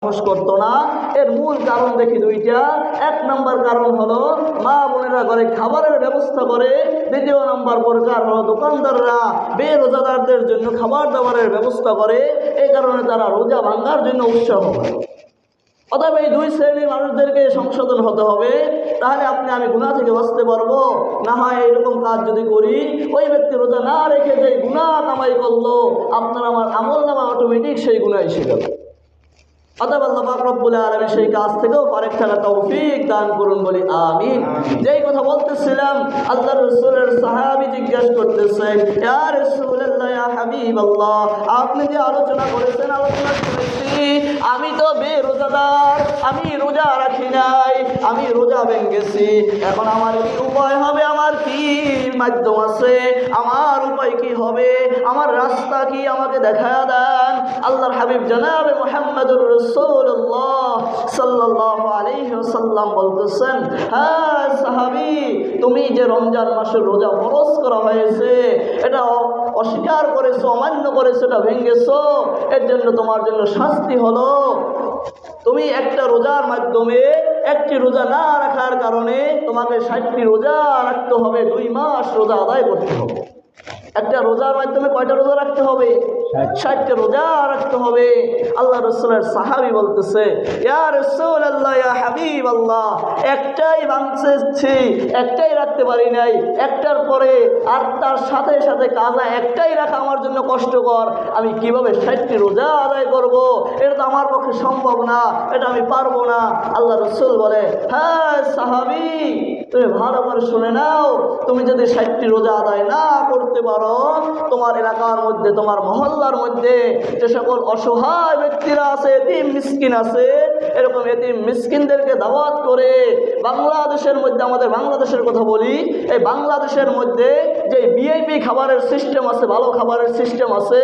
সাহস করতো না। এর মূল কারণ দেখি দুইটা। এক নম্বর কারণ হলো মা বোনেরা ঘরে খাবারের ব্যবস্থা করে। দ্বিতীয় নম্বর প্রকার হলো দোকানদাররা বেরোজাদারদের জন্য খাবার দাবারের ব্যবস্থা করে। এই কারণে তারা রোজা ভাঙার জন্য উৎসাহ করে। অতএব এই দুই শ্রেণীর মানুষদেরকে সংশোধন হতে হবে, তাহলে আপনি আমি গুনাহ থেকে বাঁচতে পারবো। না হয় এরকম কাজ যদি করি, ওই ব্যক্তি রোজা না রেখে যে গুনাহ কামাই করলো, আপনার আমার আমল নামা অটোমেটিক সেই গুনাহ এসে গেল। অতএব আল্লাহ পাক রব্বুল আলামিন সেই কাজ থেকেও ফারেক থাকার তৌফিক দান করুন বলি আমিন। যেই কথা বলতেছিলাম, আল্লাহর রাসূলের সাহাবী জিজ্ঞাসা করতেছে, ইয়া রাসূলুল্লাহ, ইয়া হাবিবাল্লাহ, আপনি যে আলোচনা করেছেন, আলোচনা করেছি, আমি তো বেরোজাদার, আমি রোজা রাখি নাই, আমি রোজা ভেঙেছি। এখন আমার কি উপায় হবে? আমার কি মাধ্যম আছে? আমার উপায় কি হবে? আমার রাস্তা কি? আমাকে দেখায়া দেন। আল্লাহর হাবিব জনাবে মুহাম্মদুর রাসূলুল্লাহ সাল্লাল্লাহু আলাইহি ওয়াসাল্লাম বলতেছেন, হ্যাঁ সাহাবী, তুমি যে রমজান মাসের রোজা ফরজ করা হয়েছে, এটা অস্বীকার করেছো, অমান্য করেছো, এটা ভেঙেছো, এর জন্য তোমার জন্য শাস্তি হলো তুমি একটা রোজার মাধ্যমে একটি রোজা না রাখার কারণে তোমাকে 60টি রোজা রাখতে হবে, 2 মাস রোজা আদায় করতে হবে। একটা রোজার মাধ্যমে কয়টা রোজা রাখতে হবে? 60টা রোজা রাখতে হবে। আল্লাহ রাসূলের সাহাবী বলতেছে, ইয়া রাসূলুল্লাহ, ইয়া হাবিবাল্লাহ, একটাই ভাঙছি, একটাই রাখতে পারি নাই, একটার পরে আর তার সাথে সাথে কাজা একটাই রাখা আমার জন্য কষ্টকর। আমি কিভাবে 60টি রোজা আদায় করব? এটা তো আমার পক্ষে সম্ভব না, এটা আমি পারবো না। আল্লাহ রাসূল বলে, হ্যাঁ সাহাবী, তুমি ভালো করে শুনে নাও, তুমি যদি 60টি রোজা আদায় না করতে পারো, তোমার এলাকার মধ্যে, তোমার মহল্লার মধ্যে যে সকল অসহায় ব্যক্তিরা আছে, এতিম মিসকিন আছে, এরকম এতিম মিসকিনদেরকে দাওয়াত করে বাংলাদেশের মধ্যে, আমাদের বাংলাদেশের কথা বলি, এই বাংলাদেশের মধ্যে যে ভিআইপি খাবারের সিস্টেম আছে, ভালো খাবারের সিস্টেম আছে,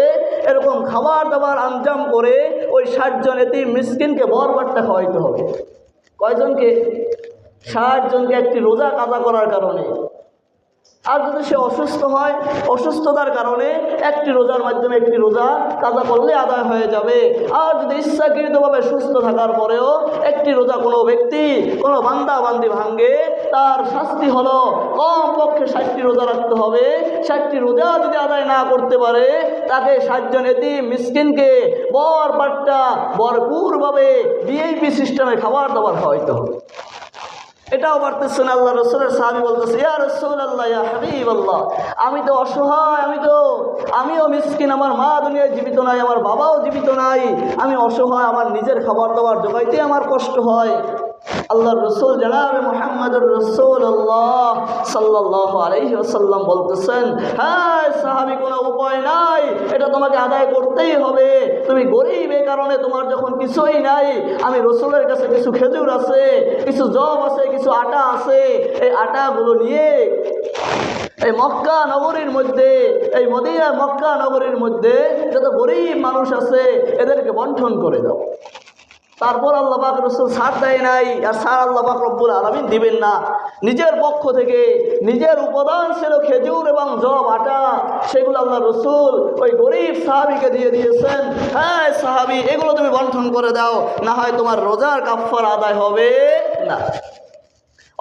এরকম খাবার দাবার আঞ্জাম করে ওই 60 জন এতিম মিসকিনকে বরবারটা খাওয়াইতে হবে। কয়জনকে? 60 জনকে একটি রোজা কাজা করার কারণে। আর যদি সে অসুস্থ হয়, অসুস্থতার কারণে একটি রোজার মাধ্যমে একটি রোজা কাজা করলে আদায় হয়ে যাবে। আর যদি ইচ্ছাকৃতভাবে সুস্থ থাকার পরেও একটি রোজা কোনো ব্যক্তি, কোনো বান্দা বান্দি ভাঙ্গে, তার শাস্তি হলো কমপক্ষে 60টি রোজা রাখতে হবে। 60টি রোজা যদি আদায় না করতে পারে, তাকে 60 জন এতিম মিসকিনকে বরবারটা ভরপুরভাবে ভিআইপি সিস্টেমে খাবার দাবার খাওয়াইতে হবে। এটাও পারতেছেন। আল্লাহ রাসূলের সাহাবী বলতেছে, ইয়া রাসূলুল্লাহ, ইয়া হাবিবাল্লাহ, আমি তো অসহায়, আমিও মিসকিন, আমার মা দুনিয়ায় জীবিত নাই, আমার বাবাও জীবিত নাই, আমি অসহায়, আমার নিজের খাবার দাবার জোগাইতে আমার কষ্ট হয়। আল্লাহর রাসূল জনাবে মুহাম্মদুর রাসূলুল্লাহ সাল্লাল্লাহু আলাইহি ওয়াসাল্লাম বলতেছেন, হ্যাঁ সাহাবী, কোনো উপায় নাই, এটা তোমাকে আদায় করতেই হবে। তুমি গরীব, এই কারণে তোমার যখন কিছুই নাই, আমি রাসূলের কাছে কিছু খেজুর আছে, কিছু জব আছে, কিছু আটা আছে, এই আটাগুলো নিয়ে এই মক্কা নগরীর মধ্যে, এই মদিনা মক্কা নগরীর মধ্যে যত গরীব মানুষ আছে, এদেরকে বন্টন করে দাও। তারপর আল্লাহ পাক রাসূল ছাড় দেয় নাই, আর ছাড় আল্লাহ পাক রব্বুল আলামিন দিবেন না। নিজের পক্ষ থেকে নিজের উপাদান ছিল খেজুর এবং জব, আটা, সেগুলো আল্লাহ রাসূল ওই গরীব সাহাবীকে দিয়ে দিয়েছেন। হ্যাঁ সাহাবী, এগুলো তুমি বন্টন করে দাও, না হয় তোমার রোজার কাফারা আদায় হবে না।